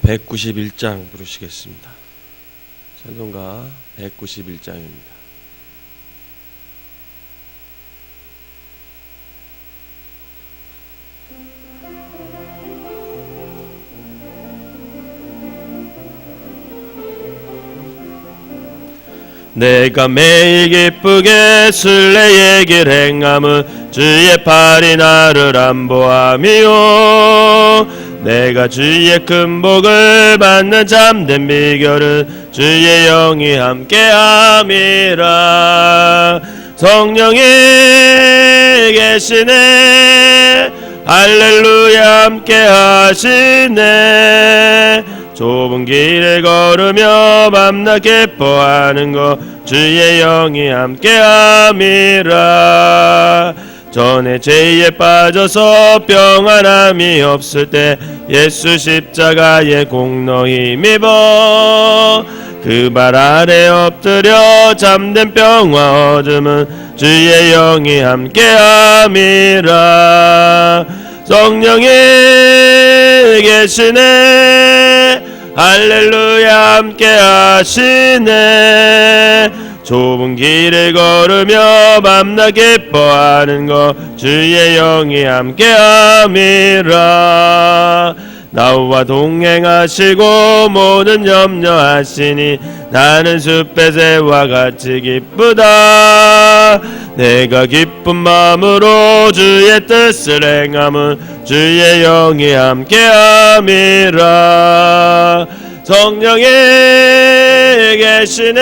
191장 부르시겠습니다. 찬송가 191장입니다. 내가 매일 기쁘게 순례의 길 행함은 주의 팔이 나를 안보함이요, 내가 주의 큰 복을 받는 참된 비결은 주의 영이 함께함이라. 성령이 계시네, 할렐루야 함께하시네. 좁은 길을 걸으며 밤낮 기뻐하는 것 주의 영이 함께함이라. 전에 죄에 빠져서 평안함이 없을 때 예수 십자가의 공로 힘입어 그 발 아래 엎드려 잠든 평화 얻음은 주의 영이 함께함이라. 성령이 계시네, 할렐루야 함께하시네. 좁은 길을 걸으며 밤낮 기뻐하는 것 주의 영이 함께함이라. 나와 동행하시고 모든 염려하시니 나는 숲의 새와 같이 기쁘다. 내가 기쁜 마음으로 주의 뜻을 행함은 주의 영이 함께함이라. 성령이 계시네,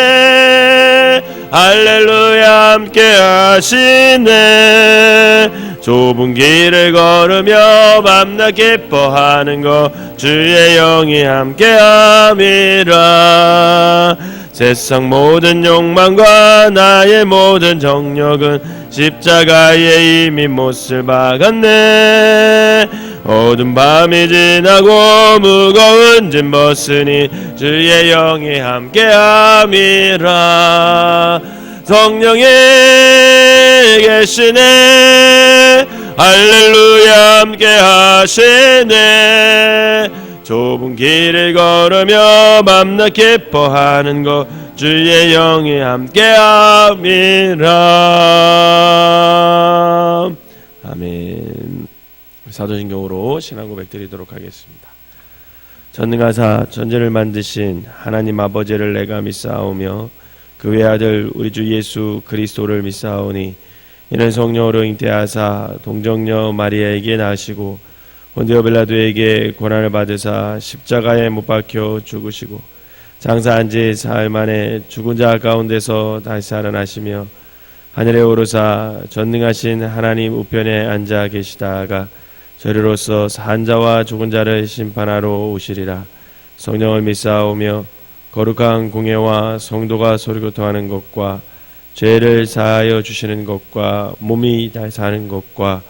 할렐루야 함께하시네. 좁은 길을 걸으며 밤낮 기뻐하는 것 주의 영이 함께함이라. 세상 모든 욕망과 나의 모든 정력은 십자가에 이미 못을 박았네. 어두운 밤이 지나고 무거운 짐 벗으니 주의 영이 함께함이라. 성령이 계시네, 할렐루야 함께하시네. 좁은 길을 걸으며 밤낮 기뻐하는 것 주의 영이 함께함이라. 아멘. 사도신경으로 신앙 고백 드리도록 하겠습니다. 전능하사 전제를 만드신 하나님 아버지를 내가 믿사오며 그 외아들 우리 주 예수 그리스도를 믿사오니 이는 성령으로 잉태하사 동정녀 마리아에게 나시고 본디오 빌라도에게 고난을 받으사 십자가에 못 박혀 죽으시고 장사한 지 사흘 만에 죽은 자 가운데서 다시 살아나시며 하늘에 오르사 전능하신 하나님 우편에 앉아 계시다가 저리로서 산 자와 죽은 자를 심판하러 오시리라. 성령을 믿사오며 거룩한 공예와 성도가 소리고통하는 것과 죄를 사하여 주시는 것과 몸이 다 사는 것과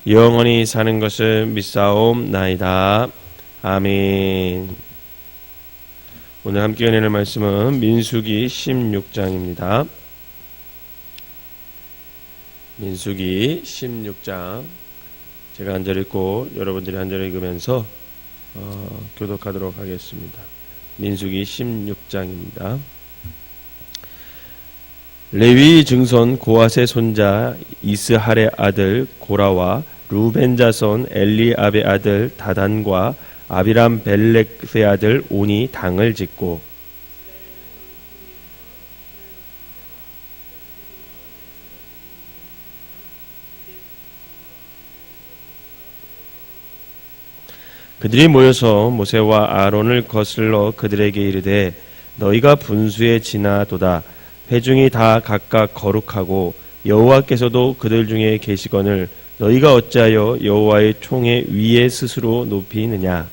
영원히 사는 것을 믿사옵나이다. 아멘. 오늘 함께 은혜를 말씀은 민수기 16장입니다. 민수기 16장 제가 한 절 읽고 여러분들이 한 절 읽으면서 교독하도록 하겠습니다. 민수기 16장입니다. 레위 증손 고핫의 손자 이스할의 아들 고라와 루벤 자손 엘리압의 아들 다단과 아비람 벨렉의 아들 온이 당을 짓고 그들이 모여서 모세와 아론을 거슬러 그들에게 이르되 너희가 분수에 지나도다. 회중이 다 각각 거룩하고 여호와께서도 그들 중에 계시거늘 너희가 어찌하여 여호와의 총의 위에 스스로 높이느냐.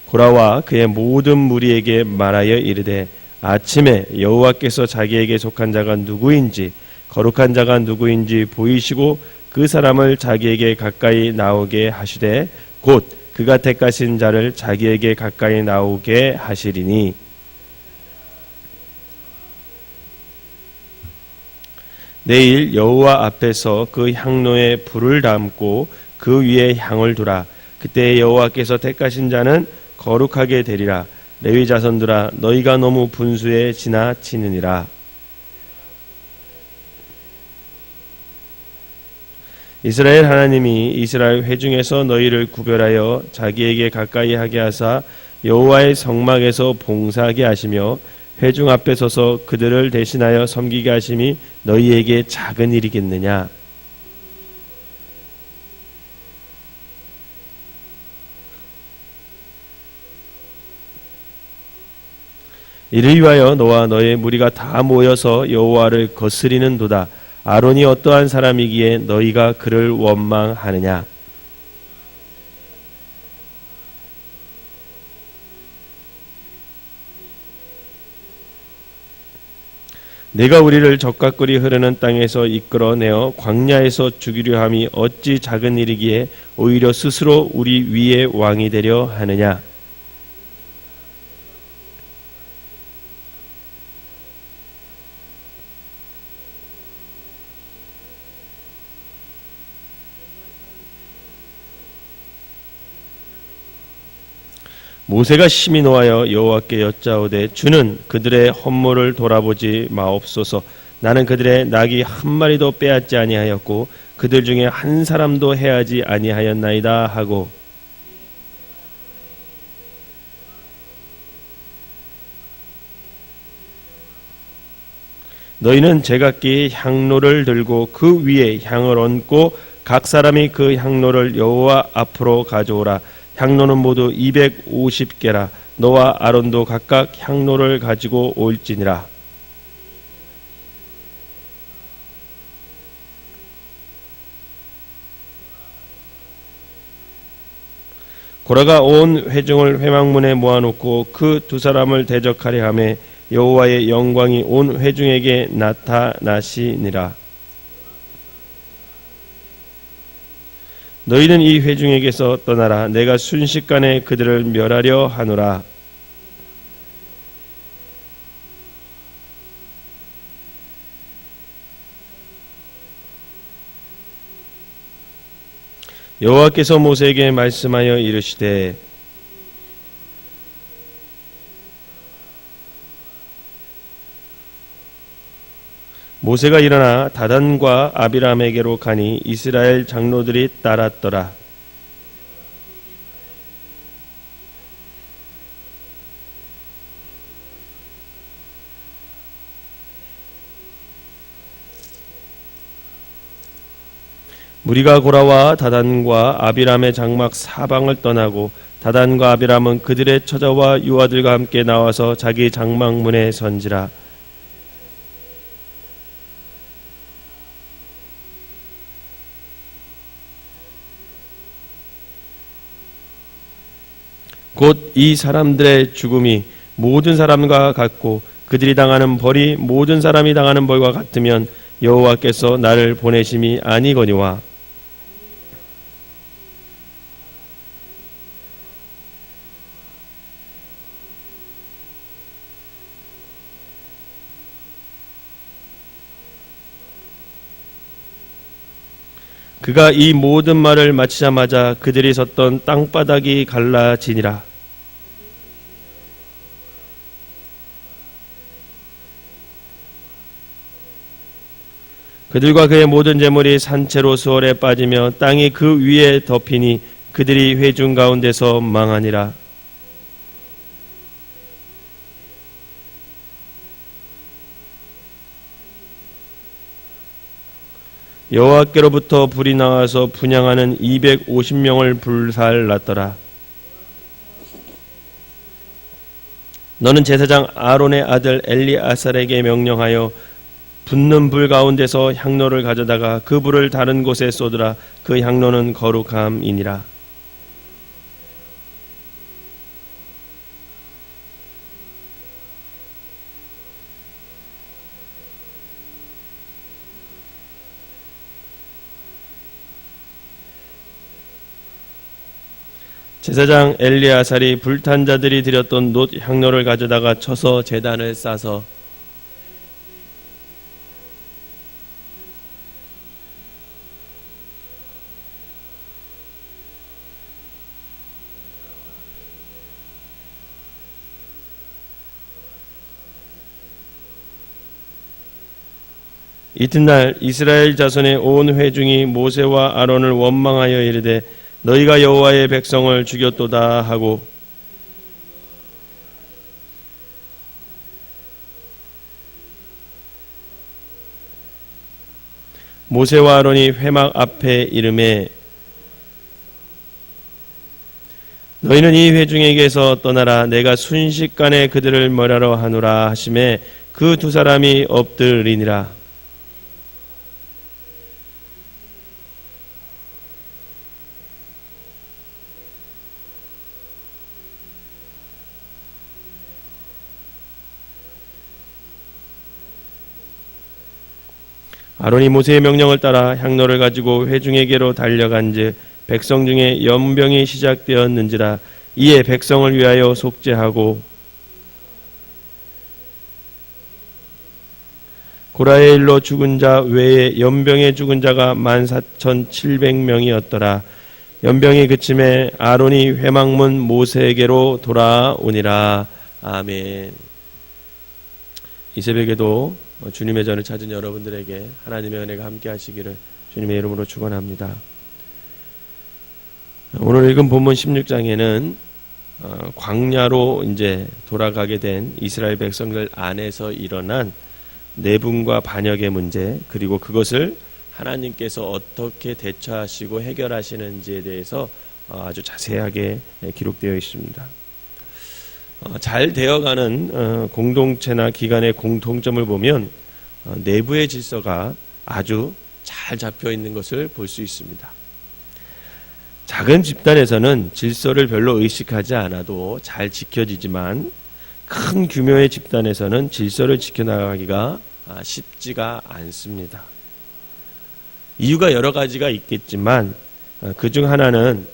고라와 그의 모든 무리에게 말하여 이르되 아침에 여호와께서 자기에게 속한 자가 누구인지 거룩한 자가 누구인지 보이시고 그 사람을 자기에게 가까이 나오게 하시되 곧 그가 택하신 자를 자기에게 가까이 나오게 하시리니 내일 여호와 앞에서 그 향로에 불을 담고 그 위에 향을 두라. 그때 여호와께서 택하신 자는 거룩하게 되리라. 레위 자손들아 너희가 너무 분수에 지나치느니라. 이스라엘 하나님이 이스라엘 회중에서 너희를 구별하여 자기에게 가까이 하게 하사 여호와의 성막에서 봉사하게 하시며 회중 앞에 서서 그들을 대신하여 섬기게 하심이 너희에게 작은 일이겠느냐. 이를 위하여 너와 너의 무리가 다 모여서 여호와를 거스리는도다. 아론이 어떠한 사람이기에 너희가 그를 원망하느냐. 내가 우리를 적각꿀이 흐르는 땅에서 이끌어내어 광야에서 죽이려 함이 어찌 작은 일이기에 오히려 스스로 우리 위에 왕이 되려 하느냐. 모세가 심히 노하여 여호와께 여짜오되 주는 그들의 헌물을 돌아보지 마옵소서. 나는 그들의 낙이 한 마리도 빼앗지 아니하였고 그들 중에 한 사람도 해하지 아니하였나이다 하고, 너희는 제각기 향로를 들고 그 위에 향을 얹고 각 사람이 그 향로를 여호와 앞으로 가져오라. 향로는 모두 250개라. 너와 아론도 각각 향로를 가지고 올지니라. 고라가 온 회중을 회막문에 모아놓고 그 두 사람을 대적하려 하매 여호와의 영광이 온 회중에게 나타나시니라. 너희는 이 회중에게서 떠나라. 내가 순식간에 그들을 멸하려 하노라. 여호와께서 모세에게 말씀하여 이르시되 모세가 일어나 다단과 아비람에게로 가니 이스라엘 장로들이 따랐더라. 무리가 고라와 다단과 아비람의 장막 사방을 떠나고 다단과 아비람은 그들의 처자와 유아들과 함께 나와서 자기 장막문에 선지라. 곧 이 사람들의 죽음이 모든 사람과 같고 그들이 당하는 벌이 모든 사람이 당하는 벌과 같으면 여호와께서 나를 보내심이 아니거니와. 그가 이 모든 말을 마치자마자 그들이 섰던 땅바닥이 갈라지니라. 그들과 그의 모든 재물이 산채로 수월에 빠지며 땅이 그 위에 덮이니 그들이 회중 가운데서 망하니라. 여호와께로부터 불이 나와서 분향하는 250명을 불살랐더라. 너는 제사장 아론의 아들 엘리아살에게 명령하여 붙는 불 가운데서 향로를 가져다가 그 불을 다른 곳에 쏟으라. 그 향로는 거룩함이니라. 제사장 엘리아살이 불탄 자들이 드렸던 놋 향로를 가져다가 쳐서 제단을 싸서 이튿날 이스라엘 자손의 온 회중이 모세와 아론을 원망하여 이르되 너희가 여호와의 백성을 죽였도다 하고 모세와 아론이 회막 앞에 이르매 너희는 이 회중에게서 떠나라 내가 순식간에 그들을 멸하러 하노라 하시매 그 두 사람이 엎드리니라. 아론이 모세의 명령을 따라 향로를 가지고 회중에게로 달려간즉 백성 중에 연병이 시작되었는지라. 이에 백성을 위하여 속죄하고 고라의 일로 죽은 자 외에 연병에 죽은 자가 14,700명이었더라. 연병이 그침에 아론이 회막문 모세에게로 돌아오니라. 아멘. 이 새벽에도 주님의 전을 찾은 여러분들에게 하나님의 은혜가 함께 하시기를 주님의 이름으로 축원합니다. 오늘 읽은 본문 16장에는 광야로 이제 돌아가게 된 이스라엘 백성들 안에서 일어난 내분과 반역의 문제, 그리고 그것을 하나님께서 어떻게 대처하시고 해결하시는지에 대해서 아주 자세하게 기록되어 있습니다. 잘 되어가는 공동체나 기관의 공통점을 보면 내부의 질서가 아주 잘 잡혀 있는 것을 볼 수 있습니다. 작은 집단에서는 질서를 별로 의식하지 않아도 잘 지켜지지만 큰 규모의 집단에서는 질서를 지켜나가기가 쉽지가 않습니다. 이유가 여러 가지가 있겠지만 그중 하나는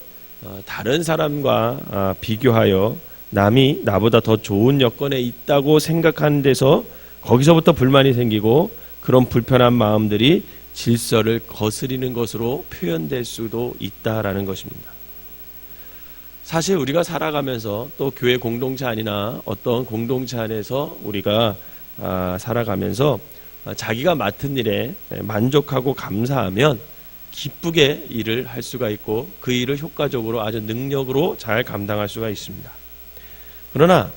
다른 사람과 비교하여 남이 나보다 더 좋은 여건에 있다고 생각하는 데서 거기서부터 불만이 생기고 그런 불편한 마음들이 질서를 거스리는 것으로 표현될 수도 있다라는 것입니다. 사실 우리가 살아가면서 또 교회 공동체 아니나 어떤 공동체 안에서 우리가 살아가면서 자기가 맡은 일에 만족하고 감사하면 기쁘게 일을 할 수가 있고 그 일을 효과적으로 아주 능력으로 잘 감당할 수가 있습니다. 그러나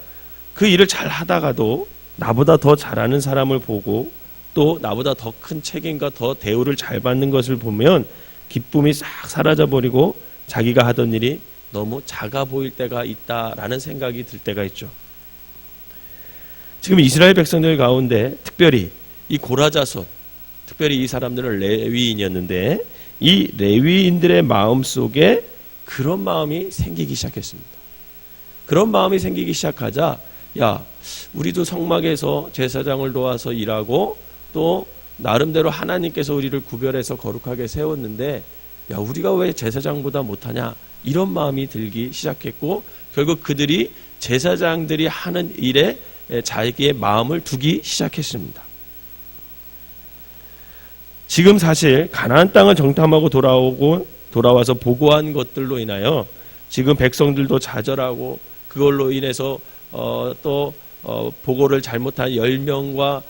그 일을 잘 하다가도 나보다 더 잘하는 사람을 보고 또 나보다 더 큰 책임과 더 대우를 잘 받는 것을 보면 기쁨이 싹 사라져버리고 자기가 하던 일이 너무 작아 보일 때가 있다라는 생각이 들 때가 있죠. 지금 이스라엘 백성들 가운데 특별히 이 고라자손, 특별히 이 사람들은 레위인이었는데 이 레위인들의 마음속에 그런 마음이 생기기 시작했습니다. 그런 마음이 생기기 시작하자 야, 우리도 성막에서 제사장을 도와서 일하고 또 나름대로 하나님께서 우리를 구별해서 거룩하게 세웠는데 야, 우리가 왜 제사장보다 못하냐, 이런 마음이 들기 시작했고 결국 그들이 제사장들이 하는 일에 자기의 마음을 두기 시작했습니다. 지금 사실 가나안 땅을 정탐하고 돌아와서 보고한 것들로 인하여 지금 백성들도 좌절하고 그걸로 인해서 또 보고를 잘못한 10명과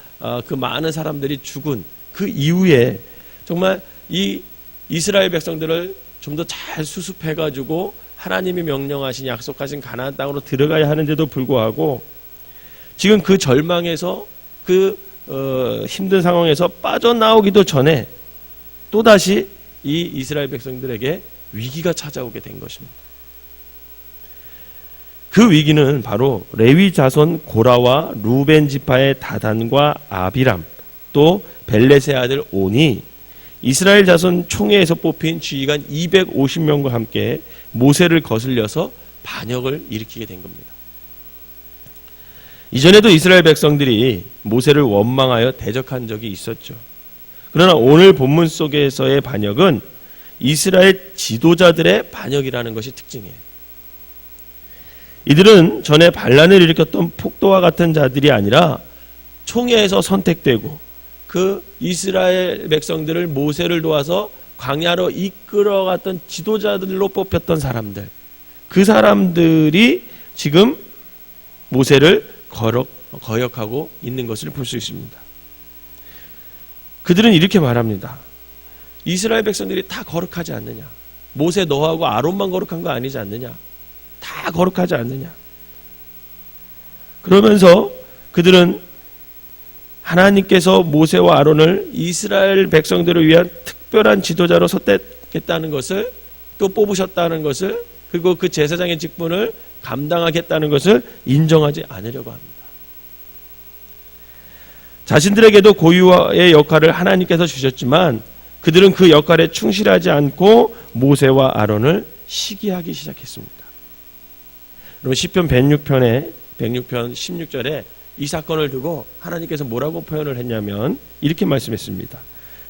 그 많은 사람들이 죽은 그 이후에 정말 이 이스라엘 백성들을 좀 더 잘 수습해가지고 하나님이 명령하신 약속하신 가나안 땅으로 들어가야 하는데도 불구하고 지금 그 절망에서 그 힘든 상황에서 빠져나오기도 전에 또다시 이 이스라엘 백성들에게 위기가 찾아오게 된 것입니다. 그 위기는 바로 레위 자손 고라와 루벤 지파의 다단과 아비람 또 벨렛의 아들 온이 이스라엘 자손 총회에서 뽑힌 지휘관 250명과 함께 모세를 거슬려서 반역을 일으키게 된 겁니다. 이전에도 이스라엘 백성들이 모세를 원망하여 대적한 적이 있었죠. 그러나 오늘 본문 속에서의 반역은 이스라엘 지도자들의 반역이라는 것이 특징이에요. 이들은 전에 반란을 일으켰던 폭도와 같은 자들이 아니라 총회에서 선택되고 그 이스라엘 백성들을 모세를 도와서 광야로 이끌어갔던 지도자들로 뽑혔던 사람들, 그 사람들이 지금 모세를 거역하고 있는 것을 볼 수 있습니다. 그들은 이렇게 말합니다. 이스라엘 백성들이 다 거룩하지 않느냐? 모세 너하고 아론만 거룩한 거 아니지 않느냐? 다 거룩하지 않느냐? 그러면서 그들은 하나님께서 모세와 아론을 이스라엘 백성들을 위한 특별한 지도자로 선택했다는 것을, 또 뽑으셨다는 것을, 그리고 그 제사장의 직분을 감당하겠다는 것을 인정하지 않으려고 합니다. 자신들에게도 고유의 역할을 하나님께서 주셨지만 그들은 그 역할에 충실하지 않고 모세와 아론을 시기하기 시작했습니다. 그럼 시편 106편 16절에 이 사건을 두고 하나님께서 뭐라고 표현을 했냐면 이렇게 말씀했습니다.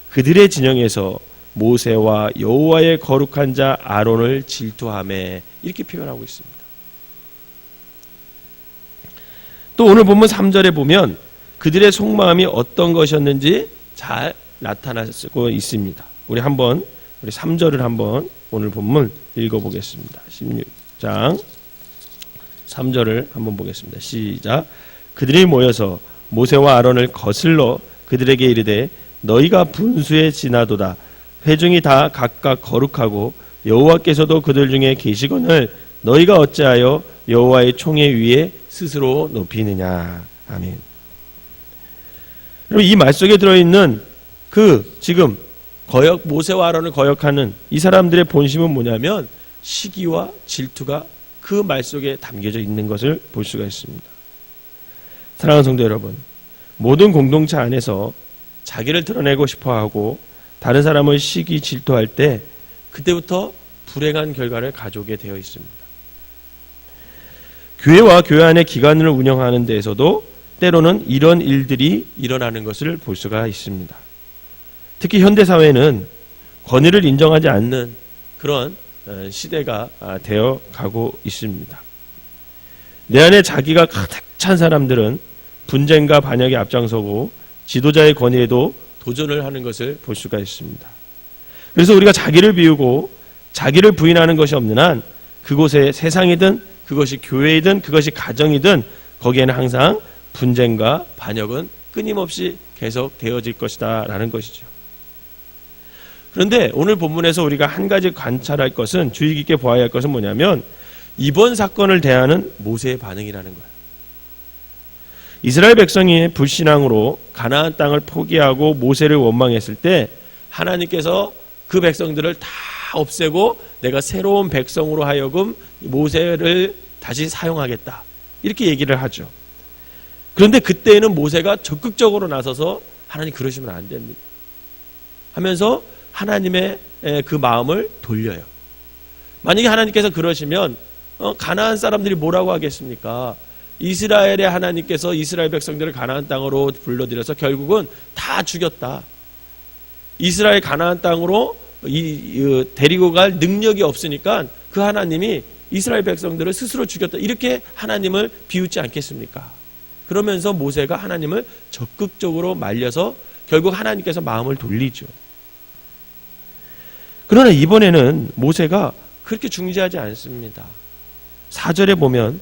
그들의 진영에서 모세와 여호와의 거룩한 자 아론을 질투하며, 이렇게 표현하고 있습니다. 또 오늘 본문 3절에 보면 그들의 속마음이 어떤 것이었는지 잘 나타나고 있습니다. 우리 3절을 한번 오늘 본문 읽어보겠습니다. 16장 3절을 한번 보겠습니다. 시작. 그들이 모여서 모세와 아론을 거슬러 그들에게 이르되 너희가 분수에 지나도다. 회중이 다 각각 거룩하고 여호와께서도 그들 중에 계시거늘 너희가 어찌하여 여호와의 총회 위에 스스로 높이느냐. 아멘. 여러분, 이 말 속에 들어있는 지금 모세와 아론을 거역하는 이 사람들의 본심은 뭐냐면 시기와 질투가 그 말 속에 담겨져 있는 것을 볼 수가 있습니다. 사랑하는 성도 여러분, 모든 공동체 안에서 자기를 드러내고 싶어하고 다른 사람을 시기 질투할 때 그때부터 불행한 결과를 가져오게 되어 있습니다. 교회와 교회 안의 기관을 운영하는 데에서도 때로는 이런 일들이 일어나는 것을 볼 수가 있습니다. 특히 현대사회는 권위를 인정하지 않는 그런 시대가 되어 가고 있습니다. 내 안에 자기가 가득 찬 사람들은 분쟁과 반역에 앞장서고 지도자의 권위에도 도전을 하는 것을 볼 수가 있습니다. 그래서 우리가 자기를 비우고 자기를 부인하는 것이 없는 한 그곳에 세상이든 그것이 교회이든 그것이 가정이든 거기에는 항상 분쟁과 반역은 끊임없이 계속 되어질 것이다 라는 것이죠. 그런데 오늘 본문에서 우리가 한 가지 관찰할 것은, 주의 깊게 보아야 할 것은 뭐냐면 이번 사건을 대하는 모세의 반응이라는 거예요. 이스라엘 백성이 불신앙으로 가나안 땅을 포기하고 모세를 원망했을 때 하나님께서 그 백성들을 다 없애고 내가 새로운 백성으로 하여금 모세를 다시 사용하겠다, 이렇게 얘기를 하죠. 그런데 그때에는 모세가 적극적으로 나서서 하나님 그러시면 안 됩니다 하면서 하나님의 그 마음을 돌려요. 만약에 하나님께서 그러시면 가나안 사람들이 뭐라고 하겠습니까? 이스라엘의 하나님께서 이스라엘 백성들을 가나안 땅으로 불러들여서 결국은 다 죽였다. 이스라엘 가나안 땅으로 데리고 갈 능력이 없으니까 그 하나님이 이스라엘 백성들을 스스로 죽였다, 이렇게 하나님을 비웃지 않겠습니까? 그러면서 모세가 하나님을 적극적으로 말려서 결국 하나님께서 마음을 돌리죠. 그러나 이번에는 모세가 그렇게 중재하지 않습니다. 4절에 보면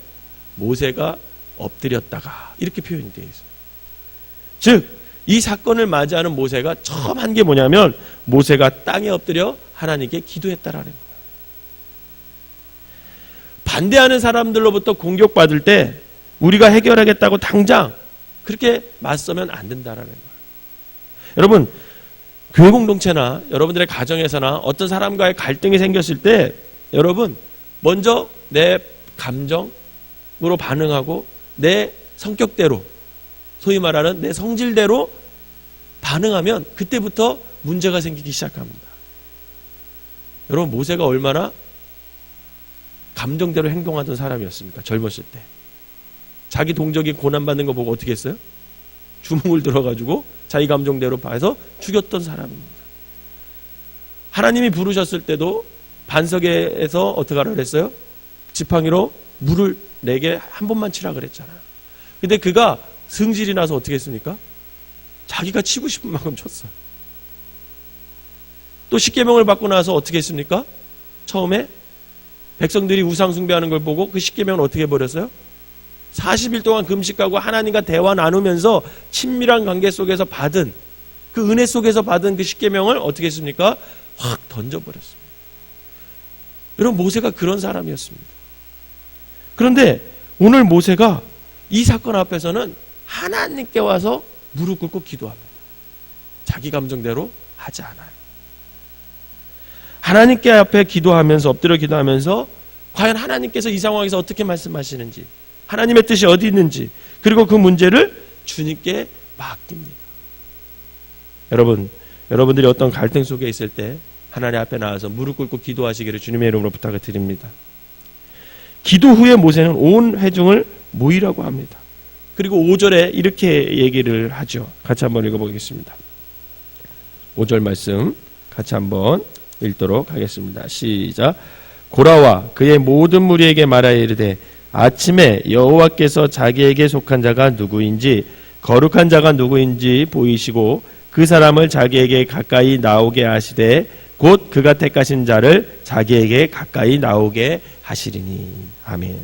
모세가 엎드렸다가 이렇게 표현이 되어 있어요. 즉 이 사건을 맞이하는 모세가 처음 한 게 뭐냐면 모세가 땅에 엎드려 하나님께 기도했다라는 거예요. 반대하는 사람들로부터 공격받을 때 우리가 해결하겠다고 당장 그렇게 맞서면 안 된다라는 거예요. 여러분, 교회 공동체나 여러분들의 가정에서나 어떤 사람과의 갈등이 생겼을 때 여러분 먼저 내 감정으로 반응하고 내 성격대로, 소위 말하는 내 성질대로 반응하면 그때부터 문제가 생기기 시작합니다. 여러분, 모세가 얼마나 감정대로 행동하던 사람이었습니까? 젊었을 때 자기 동족이 고난받는 거 보고 어떻게 했어요? 주먹을 들어가지고 자기 감정대로 봐서 죽였던 사람입니다. 하나님이 부르셨을 때도 반석에서 어떻게 하라 그랬어요? 지팡이로 물을 내게 한 번만 치라 그랬잖아요. 근데 그가 승질이 나서 어떻게 했습니까? 자기가 치고 싶은 만큼 쳤어요. 또 십계명을 받고 나서 어떻게 했습니까? 처음에 백성들이 우상 숭배하는 걸 보고 그 십계명을 어떻게 해버렸어요? 40일 동안 금식하고 하나님과 대화 나누면서 친밀한 관계 속에서 받은 그 그 은혜 속에서 받은 그 십계명을 어떻게 했습니까? 확 던져버렸습니다. 여러분, 모세가 그런 사람이었습니다. 그런데 오늘 모세가 이 사건 앞에서는 하나님께 와서 무릎 꿇고 기도합니다. 자기 감정대로 하지 않아요. 하나님께 앞에 기도하면서, 엎드려 기도하면서 과연 하나님께서 이 상황에서 어떻게 말씀하시는지, 하나님의 뜻이 어디 있는지, 그리고 그 문제를 주님께 맡깁니다. 여러분들이 어떤 갈등 속에 있을 때 하나님 앞에 나와서 무릎 꿇고 기도하시기를 주님의 이름으로 부탁을 드립니다. 기도 후에 모세는 온 회중을 모이라고 합니다. 그리고 5절에 이렇게 얘기를 하죠. 같이 한번 읽어보겠습니다. 5절 말씀 같이 한번 읽도록 하겠습니다. 시작. 고라와 그의 모든 무리에게 말하여 이르되 아침에 여호와께서 자기에게 속한 자가 누구인지 거룩한 자가 누구인지 보이시고 그 사람을 자기에게 가까이 나오게 하시되 곧 그가 택하신 자를 자기에게 가까이 나오게 하시리니. 아멘.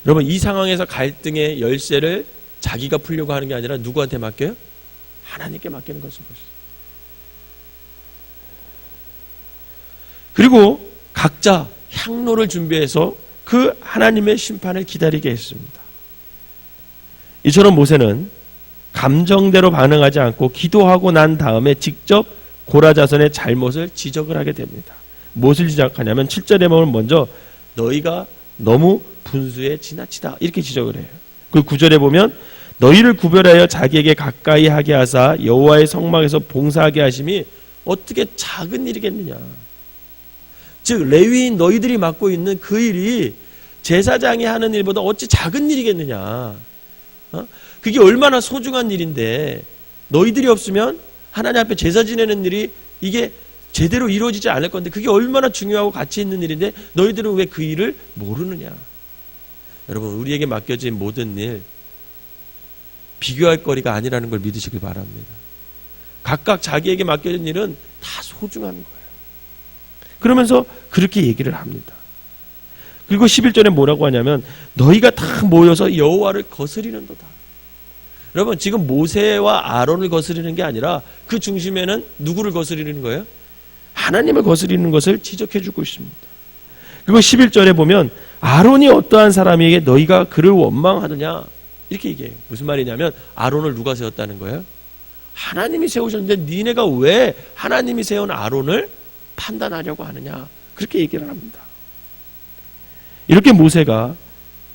여러분, 이 상황에서 갈등의 열쇠를 자기가 풀려고 하는 게 아니라 누구한테 맡겨요? 하나님께 맡기는 것을 보시죠. 그리고 각자 향로를 준비해서 그 하나님의 심판을 기다리게 했습니다. 이처럼 모세는 감정대로 반응하지 않고 기도하고 난 다음에 직접 고라 자손의 잘못을 지적을 하게 됩니다. 무엇을 지적하냐면 7절에 보면 먼저 너희가 너무 분수에 지나치다 이렇게 지적을 해요. 그 9절에 보면 너희를 구별하여 자기에게 가까이 하게 하사 여호와의 성막에서 봉사하게 하심이 어떻게 작은 일이겠느냐. 즉 레위인 너희들이 맡고 있는 그 일이 제사장이 하는 일보다 어찌 작은 일이겠느냐. 그게 얼마나 소중한 일인데 너희들이 없으면 하나님 앞에 제사 지내는 일이 이게 제대로 이루어지지 않을 건데 그게 얼마나 중요하고 가치 있는 일인데 너희들은 왜 그 일을 모르느냐. 여러분, 우리에게 맡겨진 모든 일 비교할 거리가 아니라는 걸 믿으시길 바랍니다. 각각 자기에게 맡겨진 일은 다 소중한 거예요. 그러면서 그렇게 얘기를 합니다. 그리고 11절에 뭐라고 하냐면 너희가 다 모여서 여호와를 거스리는도다. 여러분, 지금 모세와 아론을 거스리는 게 아니라 그 중심에는 누구를 거스리는 거예요? 하나님을 거스리는 것을 지적해 주고 있습니다. 그리고 11절에 보면 아론이 어떠한 사람에게 너희가 그를 원망하느냐 이렇게 얘기해요. 무슨 말이냐면 아론을 누가 세웠다는 거예요? 하나님이 세우셨는데 니네가 왜 하나님이 세운 아론을 판단하려고 하느냐 그렇게 얘기를 합니다. 이렇게 모세가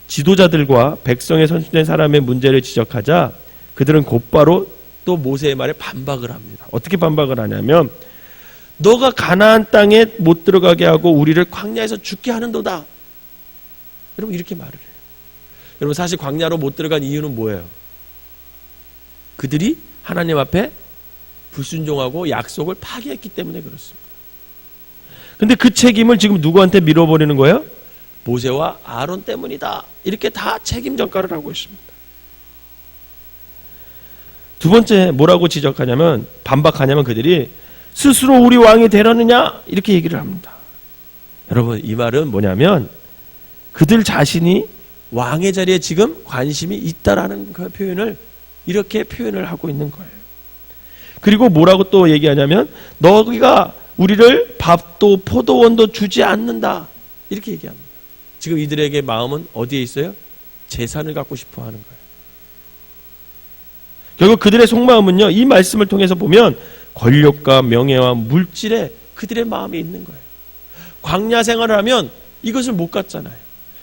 지도자들과 백성에 선출된 사람의 문제를 지적하자 그들은 곧바로 또 모세의 말에 반박을 합니다. 어떻게 반박을 하냐면 너가 가나안 땅에 못 들어가게 하고 우리를 광야에서 죽게 하는도다. 여러분, 이렇게 말을 해요. 여러분, 사실 광야로 못 들어간 이유는 뭐예요? 그들이 하나님 앞에 불순종하고 약속을 파기했기 때문에 그렇습니다. 근데 그 책임을 지금 누구한테 밀어버리는 거예요? 모세와 아론 때문이다. 이렇게 다 책임 전가를 하고 있습니다. 두 번째 뭐라고 지적하냐면 반박하냐면 그들이 스스로 우리 왕이 되려느냐 이렇게 얘기를 합니다. 여러분, 이 말은 뭐냐면 그들 자신이 왕의 자리에 지금 관심이 있다라는 그 표현을 이렇게 표현을 하고 있는 거예요. 그리고 뭐라고 또 얘기하냐면 너희가 우리를 밥도 포도원도 주지 않는다 이렇게 얘기합니다. 지금 이들에게 마음은 어디에 있어요? 재산을 갖고 싶어 하는 거예요. 결국 그들의 속마음은요, 이 말씀을 통해서 보면 권력과 명예와 물질에 그들의 마음이 있는 거예요. 광야 생활을 하면 이것을 못 갖잖아요.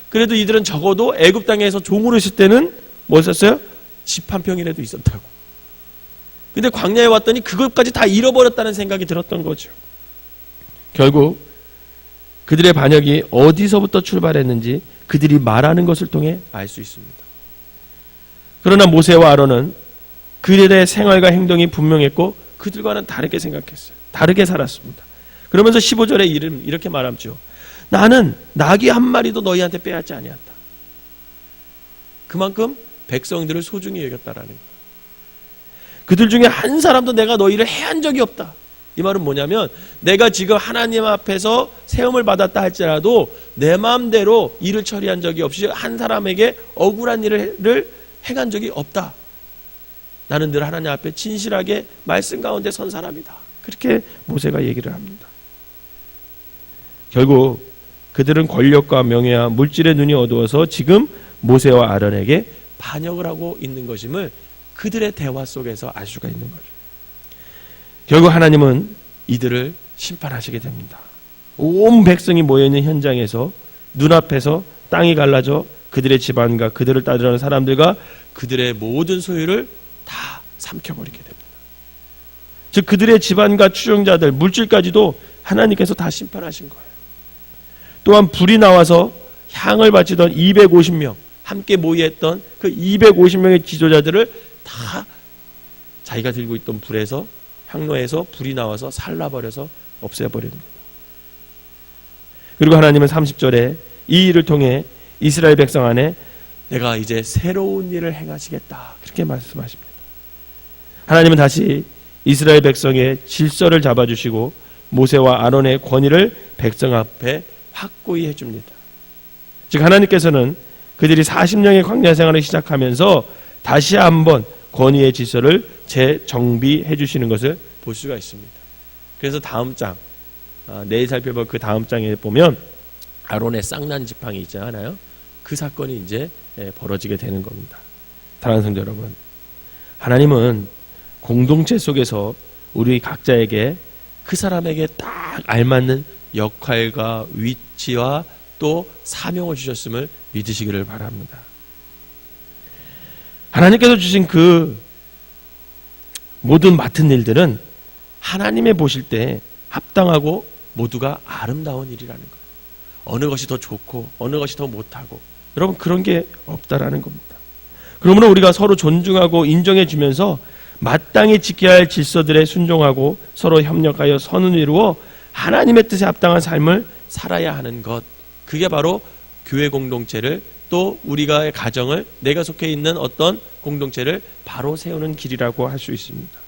그래도 이들은 적어도 애굽 땅에서 종으로 있을 때는 뭐 있었어요? 집 한 평이라도 있었다고. 근데 광야에 왔더니 그것까지 다 잃어버렸다는 생각이 들었던 거죠. 결국 그들의 반역이 어디서부터 출발했는지 그들이 말하는 것을 통해 알 수 있습니다. 그러나 모세와 아론은 그들의 생활과 행동이 분명했고 그들과는 다르게 생각했어요. 다르게 살았습니다. 그러면서 15절에 이렇게 말하죠. 나는 나귀 한 마리도 너희한테 빼앗지 아니었다. 그만큼 백성들을 소중히 여겼다라는 거예요. 그들 중에 한 사람도 내가 너희를 해한 적이 없다. 이 말은 뭐냐면 내가 지금 하나님 앞에서 세움을 받았다 할지라도 내 마음대로 일을 처리한 적이 없이 한 사람에게 억울한 일을 행한 적이 없다. 나는 늘 하나님 앞에 진실하게 말씀 가운데 선 사람이다. 그렇게 모세가 얘기를 합니다. 결국 그들은 권력과 명예와 물질의 눈이 어두워서 지금 모세와 아론에게 반역을 하고 있는 것임을 그들의 대화 속에서 알 수가 있는 거죠. 결국 하나님은 이들을 심판하시게 됩니다. 온 백성이 모여있는 현장에서 눈앞에서 땅이 갈라져 그들의 집안과 그들을 따르는 사람들과 그들의 모든 소유를 다 삼켜버리게 됩니다. 즉 그들의 집안과 추종자들, 물질까지도 하나님께서 다 심판하신 거예요. 또한 불이 나와서 향을 바치던 250명 함께 모여있던 그 250명의 지도자들을 다 자기가 들고 있던 불에서 향로에서 불이 나와서 살라버려서 없애버립니다. 그리고 하나님은 30절에 이 일을 통해 이스라엘 백성 안에 내가 이제 새로운 일을 행하시겠다 그렇게 말씀하십니다. 하나님은 다시 이스라엘 백성의 질서를 잡아주시고 모세와 아론의 권위를 백성 앞에 확고히 해줍니다. 즉 하나님께서는 그들이 40년의 광야 생활을 시작하면서 다시 한번 권위의 질서를 재정비해 주시는 것을 볼 수가 있습니다. 그래서 다음 장, 내일 살펴볼 그 다음 장에 보면 아론의 쌍난 지팡이 있지 않아요? 그 사건이 이제 벌어지게 되는 겁니다. 사랑하는 성도 여러분, 하나님은 공동체 속에서 우리 각자에게 그 사람에게 딱 알맞는 역할과 위치와 또 사명을 주셨음을 믿으시기를 바랍니다. 하나님께서 주신 그 모든 맡은 일들은 하나님의 보실 때 합당하고 모두가 아름다운 일이라는 거예요. 어느 것이 더 좋고 어느 것이 더 못하고 여러분 그런 게 없다라는 겁니다. 그러므로 우리가 서로 존중하고 인정해 주면서 마땅히 지켜야 할 질서들에 순종하고 서로 협력하여 선을 이루어 하나님의 뜻에 합당한 삶을 살아야 하는 것, 그게 바로 교회 공동체를 또 우리가 가정을 내가 속해 있는 어떤 공동체를 바로 세우는 길이라고 할 수 있습니다.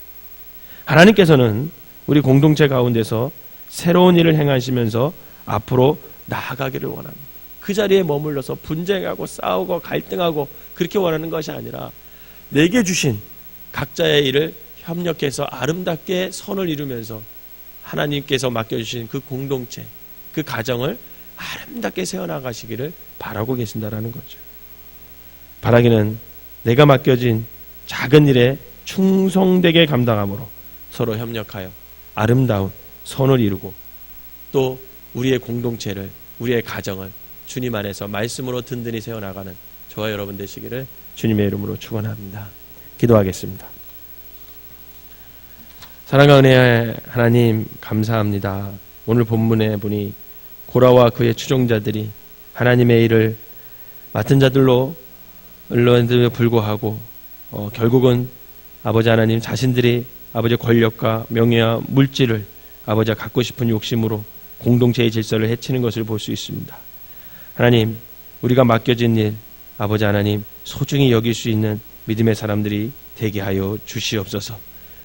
하나님께서는 우리 공동체 가운데서 새로운 일을 행하시면서 앞으로 나아가기를 원합니다. 그 자리에 머물러서 분쟁하고 싸우고 갈등하고 그렇게 원하는 것이 아니라 내게 주신 각자의 일을 협력해서 아름답게 선을 이루면서 하나님께서 맡겨주신 그 공동체, 그 가정을 아름답게 세워나가시기를 바라고 계신다라는 거죠. 바라기는 내가 맡겨진 작은 일에 충성되게 감당함으로 서로 협력하여 아름다운 선을 이루고 또 우리의 공동체를, 우리의 가정을 주님 안에서 말씀으로 든든히 세워나가는 저와 여러분 되시기를 주님의 이름으로 축원합니다. 기도하겠습니다. 사랑과 은혜의 하나님 감사합니다. 오늘 본문에 보니 고라와 그의 추종자들이 하나님의 일을 맡은 자들로 을러는데도 불구하고 결국은 아버지 하나님 자신들이 아버지 권력과 명예와 물질을 아버지가 갖고 싶은 욕심으로 공동체의 질서를 해치는 것을 볼 수 있습니다. 하나님, 우리가 맡겨진 일 아버지 하나님 소중히 여길 수 있는 믿음의 사람들이 되게 하여 주시옵소서.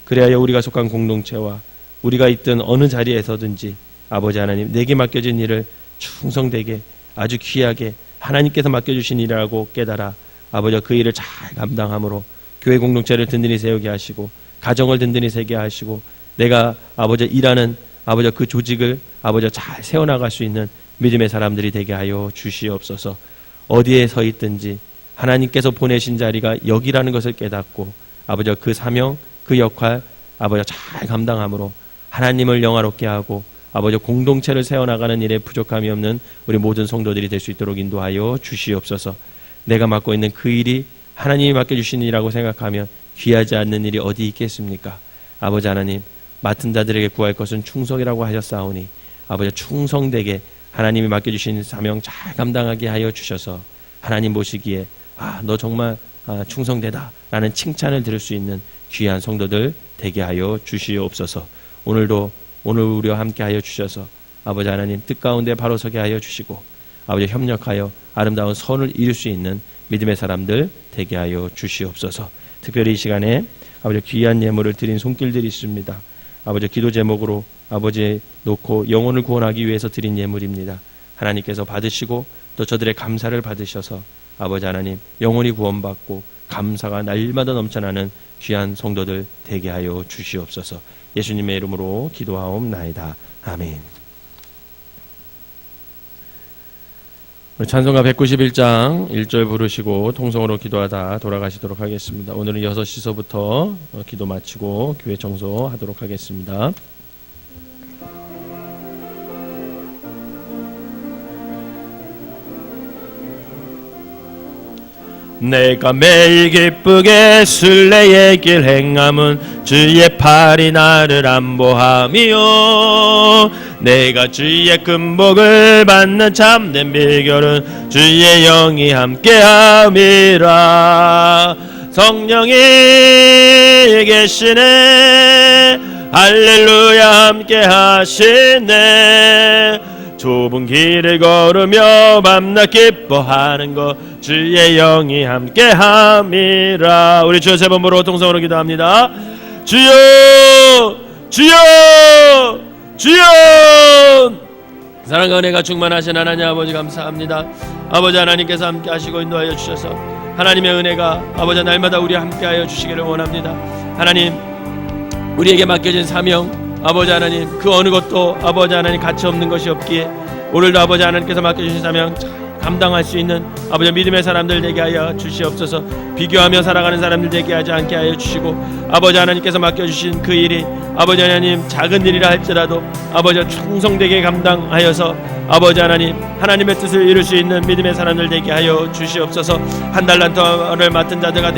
그래야 우리가 속한 공동체와 우리가 있던 어느 자리에서든지 아버지 하나님 내게 맡겨진 일을 충성되게 아주 귀하게 하나님께서 맡겨주신 일이라고 깨달아 아버지 그 일을 잘 감당함으로 교회 공동체를 든든히 세우게 하시고 가정을 든든히 세게 하시고 내가 아버지 일하는 아버지 그 조직을 아버지 잘 세워나갈 수 있는 믿음의 사람들이 되게 하여 주시옵소서. 어디에 서 있든지 하나님께서 보내신 자리가 여기라는 것을 깨닫고 아버지 그 사명 그 역할 아버지 잘 감당함으로 하나님을 영화롭게 하고 아버지 공동체를 세워나가는 일에 부족함이 없는 우리 모든 성도들이 될 수 있도록 인도하여 주시옵소서. 내가 맡고 있는 그 일이 하나님이 맡겨주신 일이라고 생각하면 귀하지 않는 일이 어디 있겠습니까? 아버지 하나님 맡은 자들에게 구할 것은 충성이라고 하셨사오니 아버지 충성되게 하나님이 맡겨주신 사명 잘 감당하게 하여 주셔서 하나님 보시기에 너 정말 충성되다 라는 칭찬을 들을 수 있는 귀한 성도들 되게 하여 주시옵소서. 오늘도 오늘 우리와 함께 하여 주셔서 아버지 하나님 뜻 가운데 바로 서게 하여 주시고 아버지 협력하여 아름다운 선을 이룰 수 있는 믿음의 사람들 되게 하여 주시옵소서. 특별히 이 시간에 아버지 귀한 예물을 드린 손길들이 있습니다. 아버지 기도 제목으로 아버지 놓고 영혼을 구원하기 위해서 드린 예물입니다. 하나님께서 받으시고 또 저들의 감사를 받으셔서 아버지 하나님 영혼이 구원받고 감사가 날마다 넘쳐나는 귀한 성도들 되게 하여 주시옵소서. 예수님의 이름으로 기도하옵나이다. 아멘. 찬송가 191장 1절 부르시고 통성으로 기도하다 돌아가시도록 하겠습니다. 오늘은 6시서부터 기도 마치고 교회 청소하도록 하겠습니다. 내가 매일 기쁘게 순례의 길 행함은 주의 팔이 나를 안보함이요 내가 주의 큰 복을 받는 참된 비결은 주의 영이 함께함이라 성령이 계시네 할렐루야 함께하시네 좁은 길을 걸으며 밤낮 기뻐하는 것 주의 영이 함께함이라. 우리 주여 세 번 부르고 통성으로 기도합니다. 주여 주여 주여. 사랑과 은혜가 충만하신 하나님 아버지 감사합니다. 아버지 하나님께서 함께 하시고 인도하여 주셔서 하나님의 은혜가 아버지 날마다 우리 함께하여 주시기를 원합니다. 하나님 우리에게 맡겨진 사명 아버지 하나님 그 어느 것도 아버지 하나님 가치 없는 것이 없기에 오늘도 아버지 하나님께서 맡겨주신 사명 감당할 수 있는 아버지 믿음의 사람들 되게 하여 주시옵소서. 비교하며 살아가는 사람들 되게 하지 않게 하여 주시고 아버지 하나님께서 맡겨주신 그 일이 아버지 하나님 작은 일이라 할지라도 아버지 충성되게 감당하여서 아버지 하나님 하나님의 뜻을 이룰 수 있는 믿음의 사람들 되게 하여 주시옵소서. 한 달란트를 맡은 자들가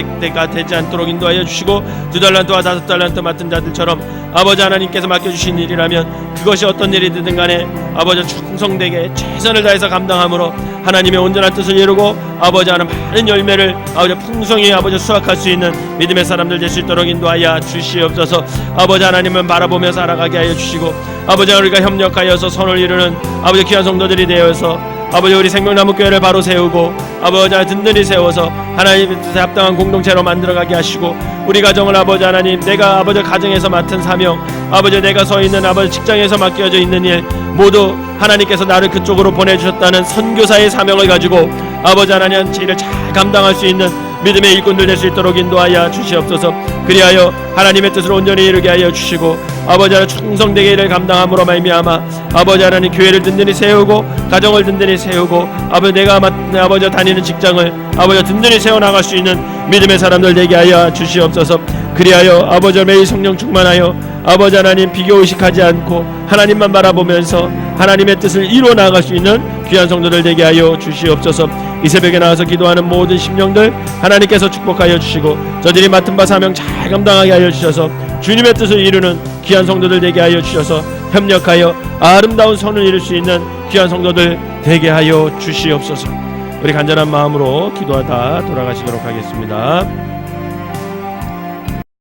되지 않도록 인도하여 주시고 2달란트와 5달란트 맡은 자들처럼 아버지 하나님께서 맡겨주신 일이라면 그것이 어떤 일이든 간에 아버지 충성되게 최선을 다해서 감당함으로 하나님의 온전한 뜻을 이루고 아버지 하나님 많은 열매를 아버지 풍성히 아버지 수확할 수 있는 믿음의 사람들 될 수 있도록 인도하여 주시옵소서. 아버지 하나님을 바라보며 살아가게 하여 주시고 아버지 우리가 협력하여서 선을 이루는 아버지 귀한 성도들이 되어서 아버지 우리 생명나무 교회를 바로 세우고 아버지 든든히 세워서 하나님의 뜻에 합당한 공동체로 만들어가게 하시고 우리 가정을 아버지 하나님 내가 아버지 가정에서 맡은 사명 아버지 내가 서 있는 아버지 직장에서 맡겨져 있는 일 모두 하나님께서 나를 그쪽으로 보내주셨다는 선교사의 사명을 가지고 아버지 하나님 일을 잘 감당할 수 있는 믿음의 일꾼들 될 수 있도록 인도하여 주시옵소서. 그리하여 하나님의 뜻을 온전히 이루게 하여 주시고 아버지 하나님 충성되게 일을 감당함으로 말미암아 아버지 하나님 교회를 든든히 세우고 가정을 든든히 세우고 아버지 내가 아버지 다니는 직장을 아버지 든든히 세워나갈 수 있는 믿음의 사람들 되게 하여 주시옵소서. 그리하여 아버지 매일 성령 충만하여 아버지 하나님 비교의식하지 않고 하나님만 바라보면서 하나님의 뜻을 이루어 나갈 수 있는 귀한 성도들 되게 하여 주시옵소서. 이 새벽에 나와서 기도하는 모든 심령들 하나님께서 축복하여 주시고 저들이 맡은 바 사명 잘 감당하게 하여 주셔서 주님의 뜻을 이루는 귀한 성도들 되게 하여 주셔서 협력하여 아름다운 선을 이룰 수 있는 귀한 성도들 되게 하여 주시옵소서. 우리 간절한 마음으로 기도하다 돌아가시도록 하겠습니다.